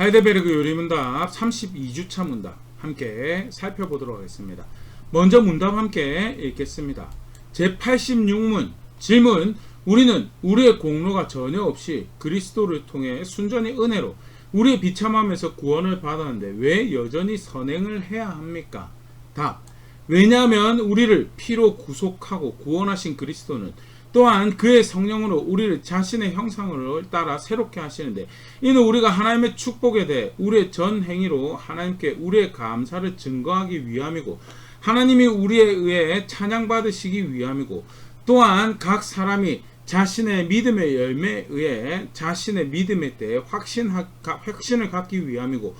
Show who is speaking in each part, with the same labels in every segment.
Speaker 1: 하이델베르그 요리문답 32주차 문답 함께 살펴보도록 하겠습니다. 먼저 문답 함께 읽겠습니다. 제86문 질문: 우리는 우리의 공로가 전혀 없이 그리스도를 통해 순전히 은혜로 우리의 비참함에서 구원을 받았는데 왜 여전히 선행을 해야 합니까? 답: 왜냐하면 우리를 피로 구속하고 구원하신 그리스도는 또한 그의 성령으로 우리를 자신의 형상을 따라 새롭게 하시는데, 이는 우리가 하나님의 축복에 대해 우리의 전 행위로 하나님께 우리의 감사를 증거하기 위함이고, 하나님이 우리에 의해 찬양받으시기 위함이고, 또한 각 사람이 자신의 믿음의 열매에 의해 자신의 믿음에 대해 확신을 갖기 위함이고,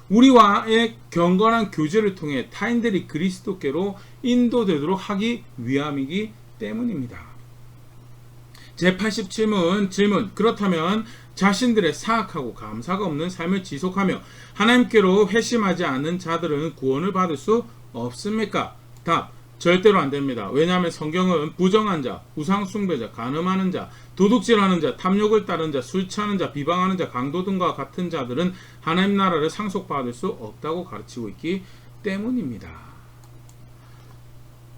Speaker 1: 우리와의 경건한 교제를 통해 타인들이 그리스도께로 인도되도록 하기 위함이기 때문입니다. 제87문 질문: 그렇다면 자신들의 사악하고 감사가 없는 삶을 지속하며 하나님께로 회심하지 않는 자들은 구원을 받을 수 없습니까? 답: 절대로 안 됩니다. 왜냐하면 성경은 부정한 자, 우상숭배자, 간음하는 자, 도둑질하는 자, 탐욕을 따른 자, 술 취하는 자, 비방하는 자, 강도 등과 같은 자들은 하나님 나라를 상속받을 수 없다고 가르치고 있기 때문입니다.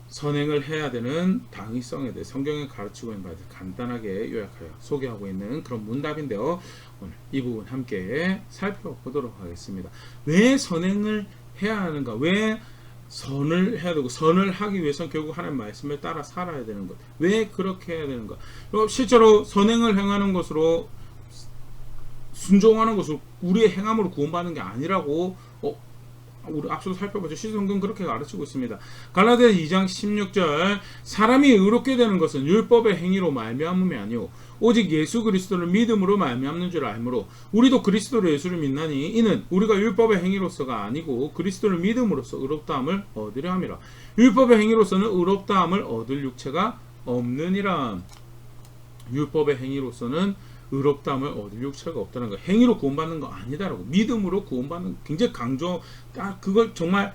Speaker 1: 선행을 해야 되는 당위성에 대해 성경에 가르치고 있는 바를 간단하게 요약하여 소개하고 있는 그런 문답인데요. 오늘 이 부분 함께 살펴보도록 하겠습니다. 왜 선행을 해야 하는가? 왜 선을 해야 되고, 선을 하기 위해서는 결국 하나님 말씀을 따라 살아야 되는 것. 왜 그렇게 해야 되는가? 실제로 선행을 행하는 것으로, 순종하는 것으로 우리의 행함으로 구원받는 게 아니라고 우리 앞서도 살펴보죠. 시성경 그렇게 가르치고 있습니다. 갈라디아 2장 16절 사람이 의롭게 되는 것은 율법의 행위로 말미암음이 아니오 오직 예수 그리스도를 믿음으로 말미암는 줄 알므로 우리도 그리스도로 예수를 믿나니 이는 우리가 율법의 행위로서가 아니고 그리스도를 믿음으로써 의롭다함을 얻으려 함이라. 율법의 행위로서는 의롭다함을 얻을 육체가 없느니라. 율법의 행위로서는 의롭다함을 얻을 육체가 없다는 거, 행위로 구원받는 거 아니다라고, 믿음으로 구원받는, 굉장히 그걸 정말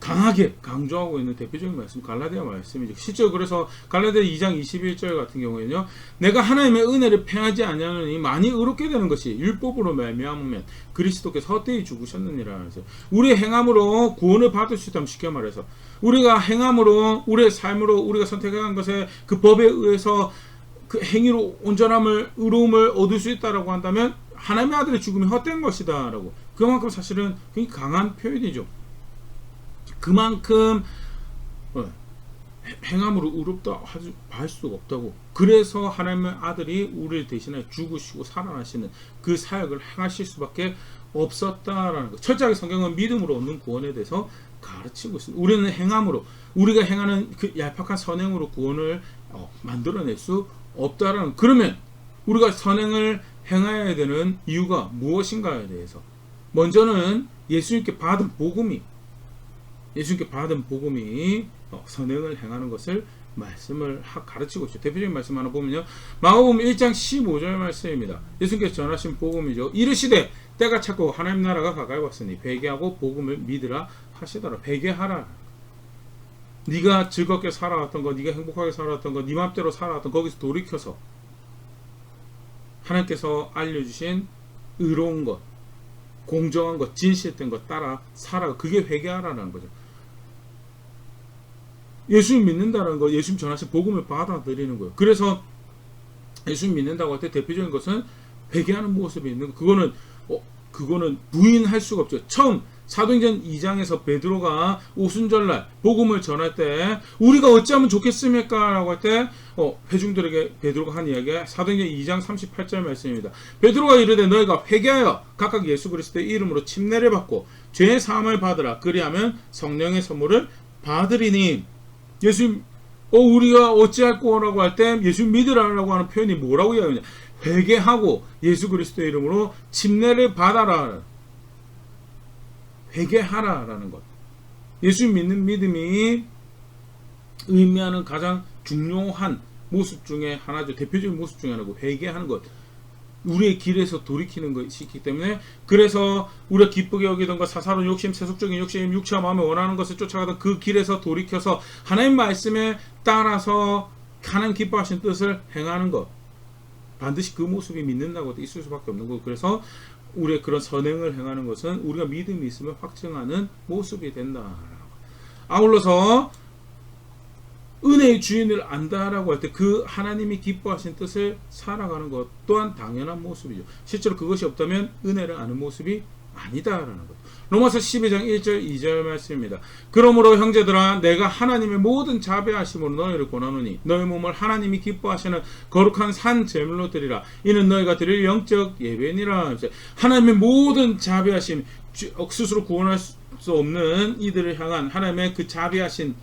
Speaker 1: 강하게 강조하고 있는 대표적인 말씀, 갈라디아 말씀이죠. 실제로 그래서 갈라디아 2장 21절 같은 경우에는요, 내가 하나님의 은혜를 패하지 아니하노니 많이 의롭게 되는 것이 율법으로 말미암으면 그리스도께서 헛되이 죽으셨느니라. 그래서 우리의 행함으로 구원을 받을 수 있다면, 쉽게 말해서 우리가 행함으로, 우리의 삶으로 우리가 선택한 것에 그 법에 의해서 그 행위로 온전함을, 의로움을 얻을 수 있다라고 한다면 하나님의 아들의 죽음이 헛된 것이다라고, 그만큼 사실은 굉장히 강한 표현이죠. 그만큼 행함으로 의롭다 할 수가 없다고. 그래서 하나님의 아들이 우리를 대신해 죽으시고 살아나시는 그 사역을 행하실 수밖에 없었다라는 것. 철저하게 성경은 믿음으로 얻는 구원에 대해서 가르치고 있습니다. 우리는 행함으로, 우리가 행하는 그 얄팍한 선행으로 구원을 만들어낼 수 없다라는. 그러면 우리가 선행을 행해야 되는 이유가 무엇인가에 대해서, 먼저는 예수님께 받은 복음이 선행을 행하는 것을 말씀을 가르치고 있죠. 대표적인 말씀 하나 보면요, 마가복음 1장 15절 말씀입니다. 예수님께서 전하신 복음이죠. 이르시되 때가 찼고 하나님 나라가 가까이 왔으니 회개하고 복음을 믿으라 하시더라. 회개하라. 네가 즐겁게 살아왔던 것, 네가 행복하게 살아왔던 것, 네 맘대로 살아왔던 거기서 돌이켜서 하나님께서 알려주신 의로운 것, 공정한 것, 진실된 것 따라 살아. 그게 회개하라는 거죠. 예수님 믿는다는 거, 예수님 전하신 복음을 받아들이는 거예요. 그래서 예수님 믿는다고 할 때 대표적인 것은 회개하는 모습이 있는 거. 그거는 부인할 수가 없죠. 처음 사도행전 2장에서 베드로가 오순절날 복음을 전할 때 우리가 어찌하면 좋겠습니까? 라고 할 때 회중들에게 베드로가 한 이야기가 사도행전 2장 38절 말씀입니다. 베드로가 이르되 너희가 회개하여 각각 예수 그리스도의 이름으로 침례를 받고 죄의 사함을 받으라. 그리하면 성령의 선물을 받으리니. 예수님 우리가 어찌할 거라고 할 때 예수님 믿으라라고 하는 표현이 뭐라고 이야기하냐? 회개하고 예수 그리스도의 이름으로 침례를 받아라. 회개하라라는 것. 예수 믿는 믿음이 의미하는 가장 중요한 모습 중에 하나죠. 대표적인 모습 중에 하나고, 회개하는 것. 우리의 길에서 돌이키는 것이기 때문에, 그래서 우리가 기쁘게 여기던 것, 사사로운 욕심, 세속적인 욕심, 육체와 마음에 원하는 것을 쫓아가던 그 길에서 돌이켜서 하나님 말씀에 따라서 하나님 기뻐하시는 뜻을 행하는 것. 반드시 그 모습이 믿는다고 있을 수밖에 없는 거고, 그래서 우리의 그런 선행을 행하는 것은 우리가 믿음이 있으면 확증하는 모습이 된다. 아울러서 은혜의 주인을 안다라고 할 때 그 하나님이 기뻐하신 뜻을 살아가는 것 또한 당연한 모습이죠. 실제로 그것이 없다면 은혜를 아는 모습이 아니다라는 것. 로마서 12장 1절 2절 말씀입니다. 그러므로 형제들아 내가 하나님의 모든 자비하심으로 너희를 권하노니 너희 몸을 하나님이 기뻐하시는 거룩한 산 제물로 드리라. 이는 너희가 드릴 영적 예배니라. 하나님의 모든 자비하심, 스스로 구원할 수 없는 이들을 향한 하나님의 그 자비하신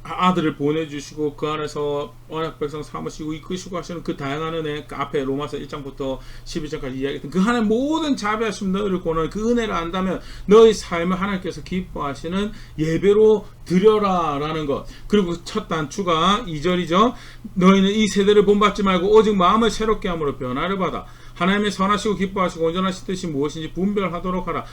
Speaker 1: 아들을 보내주시고 그 안에서 언약 백성 삼으시고 이끄시고 하시는 그 다양한 은혜, 그 앞에 로마서 1장부터 12장까지 이야기했던 그 하나님 모든 자비하심 너희를 권하는 그 은혜를 안다면 너희 삶을 하나님께서 기뻐하시는 예배로 드려라 라는 것. 그리고 첫 단추가 2절이죠. 너희는 이 세대를 본받지 말고 오직 마음을 새롭게 함으로 변화를 받아 하나님의 선하시고 기뻐하시고 온전하신 뜻이 무엇인지 분별하도록 하라.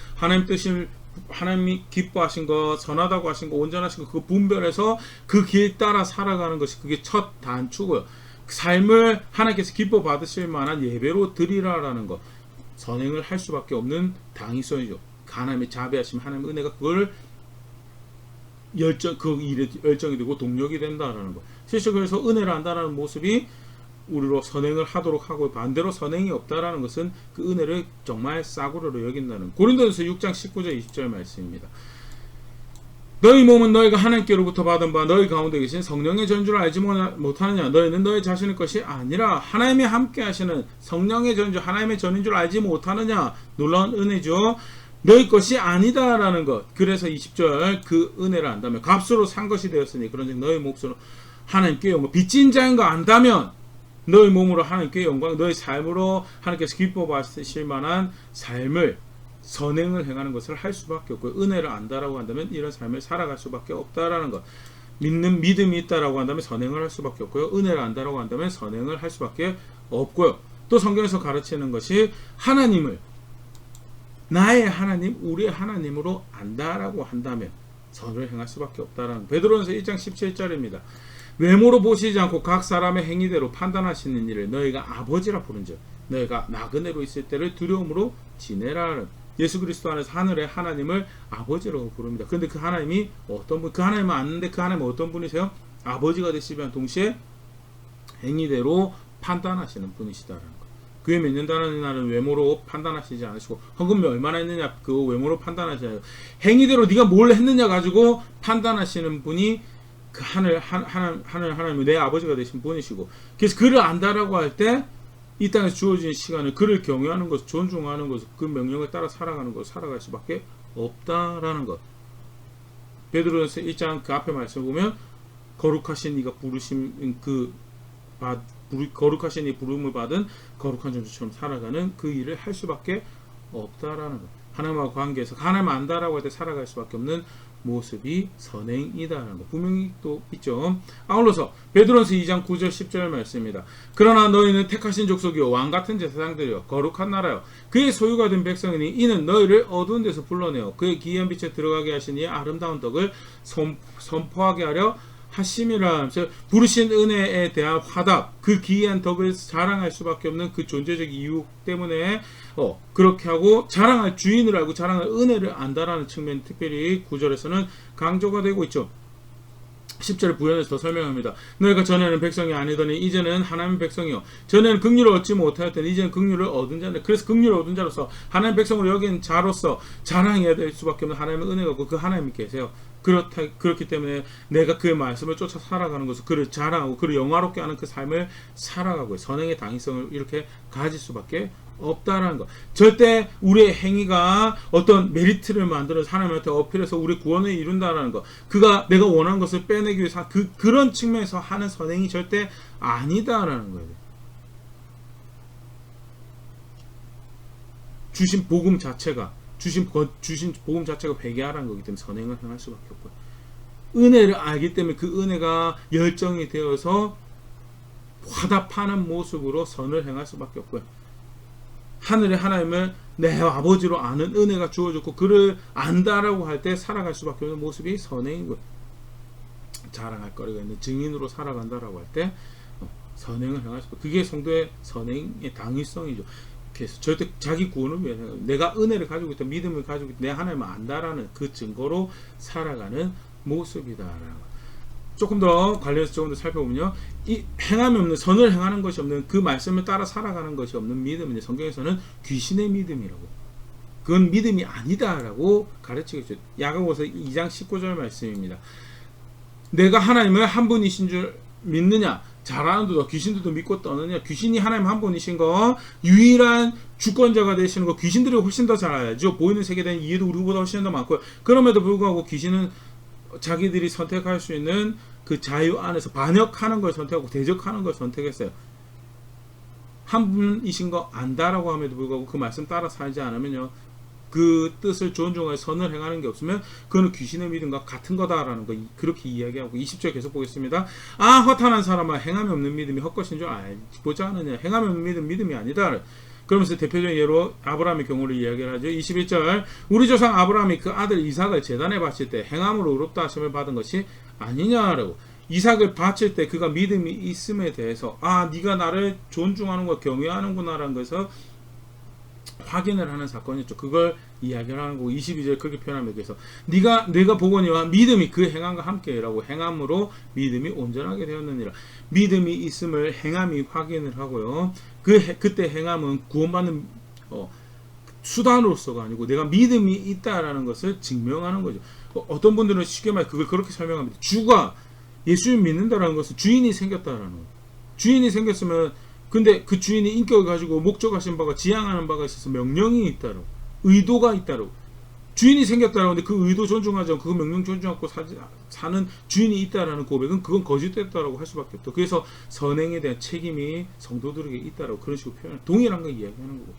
Speaker 1: 하나님이 기뻐하신 거, 선하다고 하신 거, 온전하신 거, 그 분별해서 그 길 따라 살아가는 것이 그게 첫 단추고요. 삶을 하나님께서 기뻐 받으실 만한 예배로 드리라라는 것. 선행을 할 수밖에 없는 당위성이죠. 하나님의 자비하심, 하나님의 은혜가 그걸 그 일에 열정이 되고 동력이 된다라는 것. 실제로 그래서 은혜를 안다라는 모습이 우리로 선행을 하도록 하고 반대로 선행이 없다라는 것은 그 은혜를 정말 싸구려로 여긴다는 고린도전서 6장 19절 20절 말씀입니다. 너희 몸은 너희가 하나님께로부터 받은 바 너희 가운데 계신 성령의 전주를 알지 못하느냐. 너희는 너희 자신의 것이 아니라 하나님이 함께 하시는 성령의 전주, 하나님의 전인 줄 알지 못하느냐. 놀라운 은혜죠. 너희 것이 아니다라는 것. 그래서 20절 그 은혜를 안다면 값으로 산 것이 되었으니 그런즉 너희 몫으로 하나님께 영광 빚진 자인 거 안다면 너희 몸으로 하나님께 영광, 너희 삶으로 하나님께서 기뻐 받으실 만한 삶을 선행을 행하는 것을 할 수밖에 없고 은혜를 안다라고 한다면 이런 삶을 살아갈 수밖에 없다라는 것. 믿는 믿음이 있다라고 한다면 선행을 할 수밖에 없고요. 은혜를 안다라고 한다면 선행을 할 수밖에 없고요. 또 성경에서 가르치는 것이 하나님을 나의 하나님, 우리의 하나님으로 안다라고 한다면 선을 행할 수밖에 없다라는 베드로전서 1장 17절입니다. 외모로 보시지 않고 각 사람의 행위대로 판단하시는 일을 너희가 아버지라 부른즉 너희가 나그네로 있을 때를 두려움으로 지내라. 예수 그리스도 안에서 하늘의 하나님을 아버지라고 부릅니다. 그런데 그 하나님이 어떤 분? 그 하나님은 아는데 그 하나님은 어떤 분이세요? 아버지가 되시면 동시에 행위대로 판단하시는 분이시다라는 것. 교회 몇 년 다니는 날은 외모로 판단하시지 않으시고 헌금이 얼마나 했느냐 그 외모로 판단하지 않아요. 행위대로 네가 뭘 했느냐 가지고 판단하시는 분이 그 하나님이 내 아버지가 되신 분이시고, 그래서 그를 안다라고 할 때 이 땅에서 주어진 시간을 그를 경외하는 것, 존중하는 것, 그 명령을 따라 살아가는 것, 살아갈 수밖에 없다라는 것. 베드로전서 1장 그 앞에 말씀 보면 거룩하신 이가 부르심 거룩하신 이 부름을 받은 거룩한 존재처럼 살아가는 그 일을 할 수밖에 없다라는 것. 하나님과 관계에서 하나님 안다라고 할 때 살아갈 수밖에 없는 모습이 선행이다라는 것 분명히 또 있죠. 아울러서 베드로전서 2장 9절 10절 말씀입니다. 그러나 너희는 택하신 족속이요 왕같은 제사장들이요 거룩한 나라요 그의 소유가 된 백성이니 이는 너희를 어두운 데서 불러내어 그의 기이한 빛에 들어가게 하시니 아름다운 덕을 선포하게 하려 하심이라. 부르신 은혜에 대한 화답, 그 기이한 덕을 자랑할 수밖에 없는 그 존재적 이유 때문에 그렇게 하고 자랑할 주인을 알고 자랑할 은혜를 안다라는 측면 특별히 9절에서는 강조가 되고 있죠. 10절을 부연해서 더 설명합니다. 너희가 전에는 백성이 아니더니 이제는 하나님의 백성이요 전에는 긍휼을 얻지 못하였더니 이제는 긍휼을 얻은 자인데, 그래서 긍휼을 얻은 자로서 하나님의 백성으로 여긴 자로서 자랑해야 될 수밖에 없는 하나님의 은혜가 없고 그 하나님이 계세요. 그렇기 때문에 내가 그의 말씀을 쫓아 살아가는 것을 그를 자랑하고 그를 영화롭게 하는 그 삶을 살아가고 선행의 당위성을 이렇게 가질 수밖에 없다라는 것. 절대 우리의 행위가 어떤 메리트를 만들어서 하나님한테 어필해서 우리 구원을 이룬다라는 것, 그가 내가 원하는 것을 빼내기 위해서 그런 측면에서 하는 선행이 절대 아니다라는 거예요. 주신 복음 자체가 주신 복음 자체가 회개하라는 거기 때문에 선행을 행할 수밖에 없고요. 은혜를 알기 때문에 그 은혜가 열정이 되어서 화답하는 모습으로 선을 행할 수밖에 없고요. 하늘의 하나님을 내 아버지로 아는 은혜가 주어졌고 그를 안다라고 할 때 살아갈 수밖에 없는 모습이 선행이고요. 자랑할 거리가 있는 증인으로 살아간다라고 할 때 선행을 행할 수 없고 그게 성도의 선행의 당위성이죠. 피해서 절대 자기 구원을 위해서 내가 은혜를 가지고 있다, 믿음을 가지고 있다, 내 하나님을 안다라는 그 증거로 살아가는 모습이다라는 거. 조금 더 관련해서 조금 더 살펴보면요, 이 행함이 없는, 선을 행하는 것이 없는, 그 말씀을 따라 살아가는 것이 없는 믿음은 성경에서는 귀신의 믿음이라고, 그건 믿음이 아니다라고 가르치고 있죠. 야고보서 2장 19절 말씀입니다. 내가 하나님을 한 분이신 줄 믿느냐? 잘하는도다 귀신들도 믿고 떠느냐? 귀신이 하나님 한 분이신 거, 유일한 주권자가 되시는 거 귀신들이 훨씬 더 잘 알죠. 보이는 세계에 대한 이해도 우리보다 훨씬 더 많고요. 그럼에도 불구하고 귀신은 자기들이 선택할 수 있는 그 자유 안에서 반역하는 걸 선택하고 대적하는 걸 선택했어요. 한 분이신 거 안다라고 함에도 불구하고 그 말씀 따라 살지 않으면요, 그 뜻을 존중하여 선을 행하는 게 없으면 그거는 귀신의 믿음과 같은 거다라는 거, 그렇게 이야기하고 20절 계속 보겠습니다. 아, 허탄한 사람아, 행함이 없는 믿음이 헛것인 줄 알지 않느냐? 행함이 없는 믿음, 믿음이 아니다. 그러면서 대표적인 예로 아브라함의 경우를 이야기를 하죠. 21절, 우리 조상 아브라함이 그 아들 이삭을 제단에 바칠 때 행함으로 의롭다 하심을 받은 것이 아니냐라고. 이삭을 바칠 때 그가 믿음이 있음에 대해서, 아, 네가 나를 존중하는 거 경외하는구나라는 것을 확인을 하는 사건이었죠. 그걸 이야기를 하는 거고, 22절 그렇게 표현하면 돼서 내가 보거니와 믿음이 그 행함과 함께라고, 행함으로 믿음이 온전하게 되었느니라. 믿음이 있음을 행함이 확인을 하고요. 그때 행함은 구원받는 수단으로서가 아니고 내가 믿음이 있다라는 것을 증명하는 거죠. 어떤 분들은 쉽게 말해 그걸 그렇게 설명합니다. 주가 예수님 믿는다라는 것은 주인이 생겼다라는 거예요. 주인이 생겼으면, 근데 그 주인이 인격을 가지고 목적하신 바가, 지향하는 바가 있어서 명령이 있다라고, 의도가 있다라고. 주인이 생겼다라고 하는데 그 의도 존중하지 않고 그 명령 존중 않고 사는 주인이 있다라는 고백은 그건 거짓됐다라고 할 수밖에 없다. 그래서 선행에 대한 책임이 성도들에게 있다라고 그런 식으로 표현, 동일한 걸 이야기하는 거고.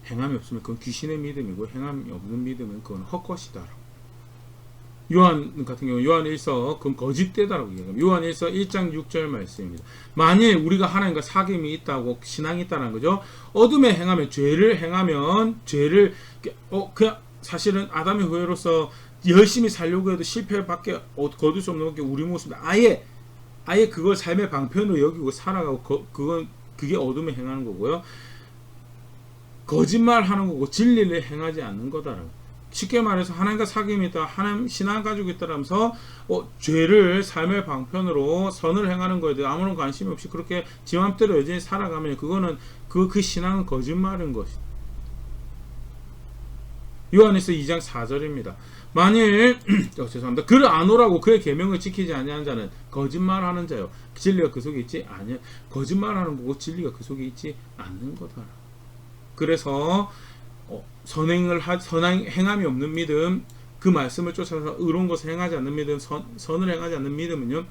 Speaker 1: 행함이 없으면 그건 귀신의 믿음이고, 행함이 없는 믿음은 그건 헛것이다라고. 요한 같은 경우 요한 1서 그건 거짓되다라고 얘기합니다. 요한 1서 1장 6절 말씀입니다. 만일 우리가 하나님과 사귐이 있다고, 신앙이 있다는 거죠. 어둠에 행하면, 죄를 행하면, 죄를 그냥 사실은 아담의 후예로서 열심히 살려고 해도 실패밖에 거둘 수 없는 게 우리 모습입니다. 아예 그걸 삶의 방편으로 여기고 살아가고, 그게 어둠에 행하는 거고요. 거짓말하는 거고 진리를 행하지 않는 거다라고. 쉽게 말해서 하나님과 사귐이 있다, 하나님 신앙 가지고 있다라면서 죄를 삶의 방편으로 선을 행하는 거에 대해 아무런 관심이 없이 그렇게 지 맘대로 여전히 살아가면 그거는 그 신앙은 거짓말인 것이다. 요한일서 2장 4절입니다. 만일 죄송합니다. 그를 아노라고 그의 계명을 지키지 아니하는 자는 거짓말하는 자요, 진리가 그 속에 있지 아니야. 거짓말하는 거고 진리가 그 속에 있지 않는 거다. 그래서 행함이 없는 믿음, 그 말씀을 쫓아서 의로운 것을 행하지 않는 믿음, 선을 행하지 않는 믿음은요,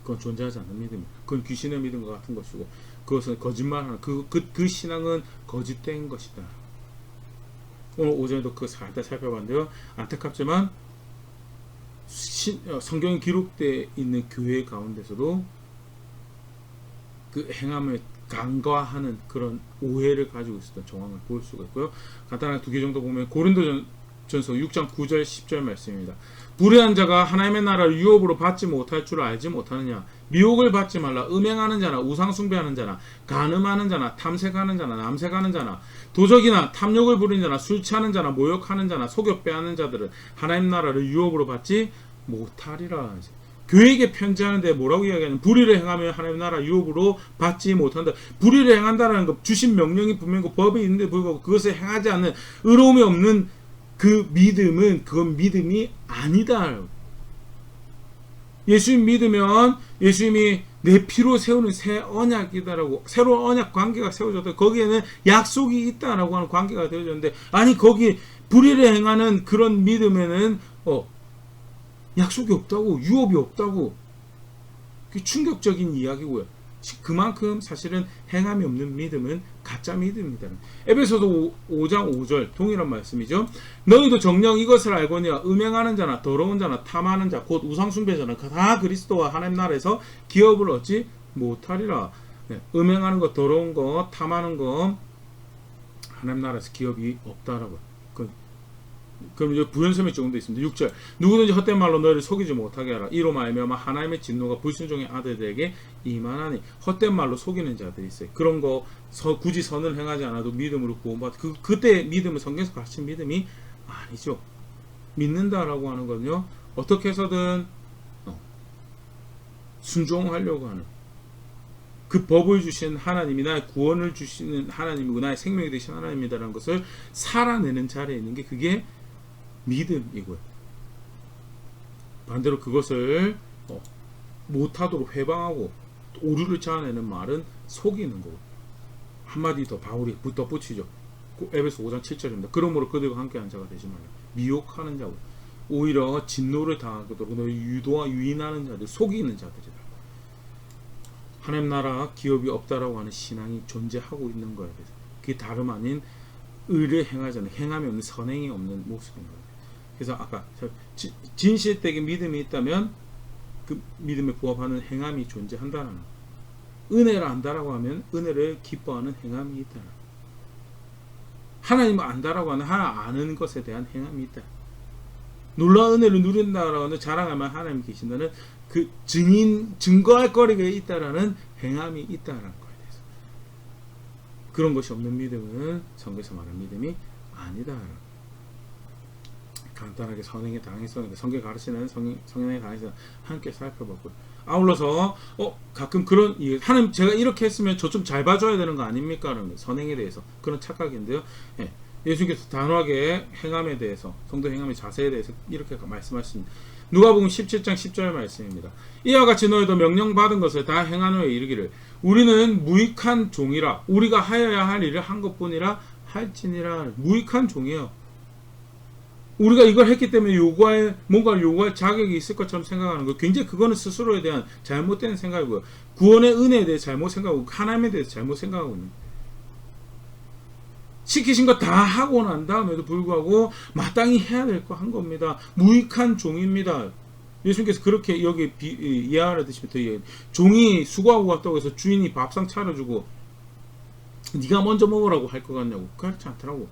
Speaker 1: 그건 존재하지 않는 믿음이에요. 그건 귀신의 믿음과 같은 것이고, 그것은 거짓말하는 그 신앙은 거짓된 것이다. 오늘 오전에도 그 살짝 살펴봤는데요, 안타깝지만 성경에 기록되어 있는 교회 가운데서도 그 행함을 간과하는 그런 오해를 가지고 있었던 정황을 볼 수가 있고요. 간단하게 두 개 정도 보면 고린도전서 6장 9절 10절 말씀입니다. 불의한 자가 하나님의 나라를 유업으로 받지 못할 줄 알지 못하느냐? 미혹을 받지 말라. 음행하는 자나 우상 숭배하는 자나 간음하는 자나 탐색하는 자나 남색하는 자나 도적이나 탐욕을 부리는 자나 술 취하는 자나 모욕하는 자나 속여 빼앗는 자들은 하나님 나라를 유업으로 받지 못하리라. 교회에게 편지하는데 뭐라고 이야기하냐면, 불의를 행하면 하나님 나라 유업으로 받지 못한다. 불의를 행한다라는 것, 주신 명령이 분명히 법이 있는데 불구하고 그것을 행하지 않는, 의로움이 없는 그 믿음은 그건 믿음이 아니다. 예수님 믿으면 예수님이 내 피로 세우는 새 언약이다라고, 새로운 언약 관계가 세워졌다. 거기에는 약속이 있다라고 하는 관계가 되어졌는데, 아니 거기 불의를 행하는 그런 믿음에는 약속이 없다고, 유업이 없다고. 그게 충격적인 이야기고요. 그만큼 사실은 행함이 없는 믿음은 가짜 믿음입니다. 에베소서 5장 5절 동일한 말씀이죠. 너희도 정녕 이것을 알거니와 음행하는 자나 더러운 자나 탐하는 자 곧 우상숭배자나 다 그리스도와 하나님 나라에서 기업을 얻지 못하리라. 음행하는 것, 더러운 것, 탐하는 것, 하나님 나라에서 기업이 없다라고. 그럼 이제 부연섬의 정도 있습니다. 6절 누구든지 헛된 말로 너희를 속이지 못하게 하라. 이로 말미암아 하나님의 진노가 불순종의 아들들에게 임하나니. 헛된 말로 속이는 자들이 있어요. 그런 거 굳이 선을 행하지 않아도 믿음으로 구원받. 그때 믿음은 성경에서 가르친 믿음이 아니죠. 믿는다라고 하는 건요, 어떻게 해서든 순종하려고 하는, 그 법을 주신 하나님이 나의 구원을 주시는 하나님이고 나의 생명이 되신 하나님이다라는 것을 살아내는 자리에 있는 게 그게 믿음이고요. 반대로 그것을 못하도록 회방하고 오류를 찾아내는 말은 속이는 거고. 한마디 더 바울이 덧붙이죠. 에베소 5장 7절입니다. 그러므로 그들과 함께한 자가 되지 말라. 미혹하는 자고 오히려 진노를 당하도록 너희 유도와 유인하는 자들, 속이는 자들이다. 하나님 나라 기업이 없다라고 하는 신앙이 존재하고 있는 거에 대해서 그게 다름 아닌 의를 행하지 않는, 행함이 없는, 선행이 없는 모습인 거예요. 그래서 아까 진실되게 믿음이 있다면 그 믿음에 부합하는 행함이 존재한다는 거. 은혜를 안다라고 하면 은혜를 기뻐하는 행함이 있다. 하나님을 안다라고 하는 하나 아는 것에 대한 행함이 있다. 놀라운 은혜를 누린다라고 하는, 자랑하면 하나님 계신다는 그 증거할 거리가 있다라는 행함이 있다라는 거에 대해서. 그런 것이 없는 믿음은 성경에서 말하는 믿음이 아니다. 간단하게 선행의 당위성, 성경 가르치는 성행의 당위성 함께 살펴봤고요. 아울러서 가끔 그런, 하나님 제가 이렇게 했으면 저 좀 잘 봐줘야 되는 거 아닙니까? 라는 선행에 대해서 그런 착각인데요. 예, 예수님께서 단호하게 행함에 대해서, 성도 행함의 자세에 대해서 이렇게 말씀하십니다. 누가복음 17장 10절 말씀입니다. 이와 같이 너희도 명령받은 것을 다 행한 후에 이르기를 우리는 무익한 종이라, 우리가 하여야 할 일을 한 것뿐이라 할지니라. 무익한 종이에요. 우리가 이걸 했기 때문에 뭔가를 요구할 자격이 있을 것처럼 생각하는 거, 굉장히 그거는 스스로에 대한 잘못된 생각이고요. 구원의 은혜에 대해 잘못 생각하고 하나님에 대해서 잘못 생각하고 있는, 시키신 거 다 하고 난 다음에도 불구하고 마땅히 해야 될 거 한 겁니다. 무익한 종입니다. 예수님께서 그렇게 여기 이해하듯이 종이 수고하고 갔다고 해서 주인이 밥상 차려주고 네가 먼저 먹으라고 할 것 같냐고. 그렇지 않더라고.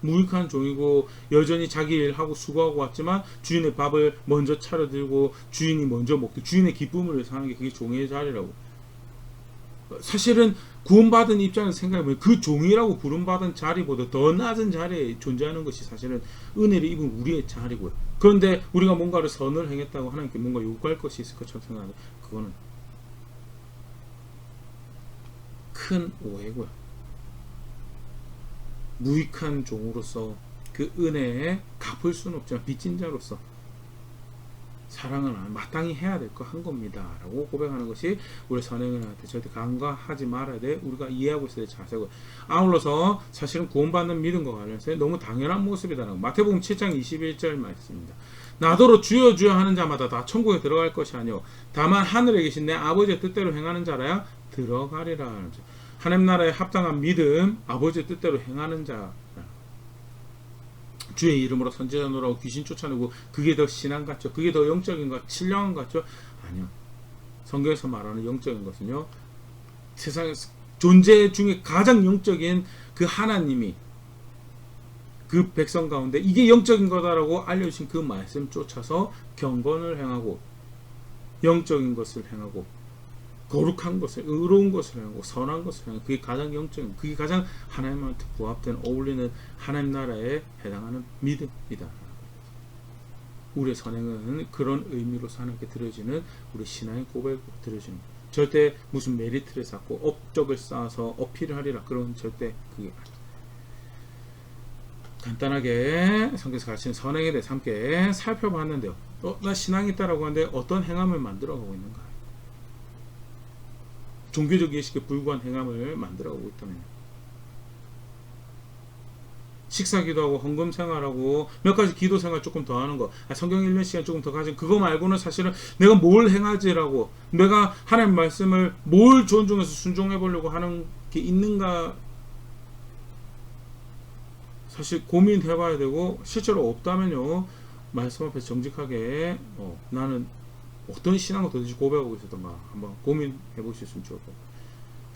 Speaker 1: 무익한 종이고 여전히 자기 일하고 수고하고 왔지만 주인의 밥을 먼저 차려들고 주인이 먼저 먹고 주인의 기쁨을 위해서 하는 게 그게 종의 자리라고. 사실은 구원받은 입장에서 생각해보면 그 종이라고 부름받은 자리보다 더 낮은 자리에 존재하는 것이 사실은 은혜를 입은 우리의 자리고요. 그런데 우리가 뭔가를 선을 행했다고 하나님께 뭔가 요구할 것이 있을 것처럼 생각하는데 그거는 큰 오해고요. 무익한 종으로서 그 은혜에 갚을 수는 없지만 빚진 자로서 사랑을 마땅히 해야 될 거 한 겁니다 라고 고백하는 것이 우리 선행인한테 절대 간과하지 말아야 돼, 우리가 이해하고 있어야 될 자세고, 아울러서 사실은 구원받는 믿음과 관련해서 너무 당연한 모습이다라고 마태복음 7장 21절 말씀입니다. 나더러 주여 주여 하는 자마다 다 천국에 들어갈 것이 아니오 다만 하늘에 계신 내 아버지의 뜻대로 행하는 자라야 들어가리라. 하나님 나라에 합당한 믿음, 아버지의 뜻대로 행하는 자, 주의 이름으로 선지자노라고 귀신 쫓아내고 그게 더 신앙 같죠? 그게 더 영적인 것, 신령한 것 같죠? 아니요. 성경에서 말하는 영적인 것은요, 세상에서 존재 중에 가장 영적인 그 하나님이 그 백성 가운데 이게 영적인 거다라고 알려주신 그 말씀 쫓아서 경건을 행하고 영적인 것을 행하고 거룩한 것을, 의로운 것을 행하고 선한 것을 행하고, 그게 가장 영적인, 그게 가장 하나님한테 부합된, 어울리는 하나님 나라에 해당하는 믿음이다. 우리의 선행은 그런 의미로서 하나님께 드려지는 우리 신앙의 고백으로 드려지는 거예요. 절대 무슨 메리트를 쌓고 업적을 쌓아서 어필을 하리라, 그런 절대 그게 아니에요. 간단하게 성경에서 가르치는 선행에 대해서 함께 살펴봤는데요. 나 신앙이 있다라고 하는데 어떤 행함을 만들어가고 있는가? 종교적 예식에 불구한 행함을 만들어가고 있다면, 식사기도하고 헌금 생활하고 몇 가지 기도 생활 조금 더 하는 거, 성경 읽는 시간 조금 더 가진 그거 말고는 사실은 내가 뭘 행하지라고, 내가 하나님 말씀을 뭘 존중해서 순종해 보려고 하는 게 있는가, 사실 고민해 봐야 되고, 실제로 없다면요 말씀 앞에 정직하게 나는 어떤 신앙을 도대체 고백하고 있었던가 한번 고민해 보셨으면 좋을 것 같아요.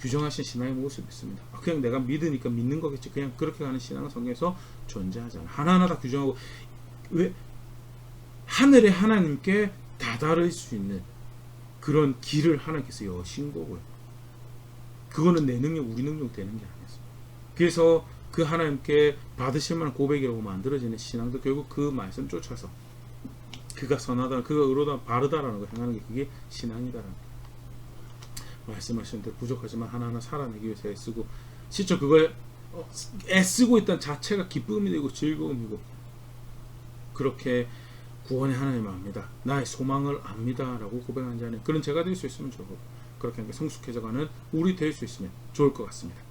Speaker 1: 규정하신 신앙의 모습이 있습니다. 그냥 내가 믿으니까 믿는 거겠지. 그냥 그렇게 가는 신앙은 성경에서 존재하잖아. 하나하나 다 규정하고, 왜 하늘의 하나님께 다다를 수 있는 그런 길을 하나님께서 여신 거고요. 그거는 내 능력, 우리 능력 되는 게 아니었어요. 그래서 그 하나님께 받으실 만한 고백이라고 만들어지는 신앙도 결국 그 말씀 쫓아서 그가 선하다, 그가 의로다, 바르다라는 걸 행하는 게 그게 신앙이다라는 거예요. 말씀하신 대로 부족하지만 하나하나 살아내기 위해서 애쓰고, 실제 그걸 애쓰고 있다는 자체가 기쁨이 되고 즐거움이고, 그렇게 구원의 하나님을 압니다, 나의 소망을 압니다 라고 고백한 자는 그런 제가 될 수 있으면 좋고, 그렇게 성숙해져가는 우리 될 수 있으면 좋을 것 같습니다.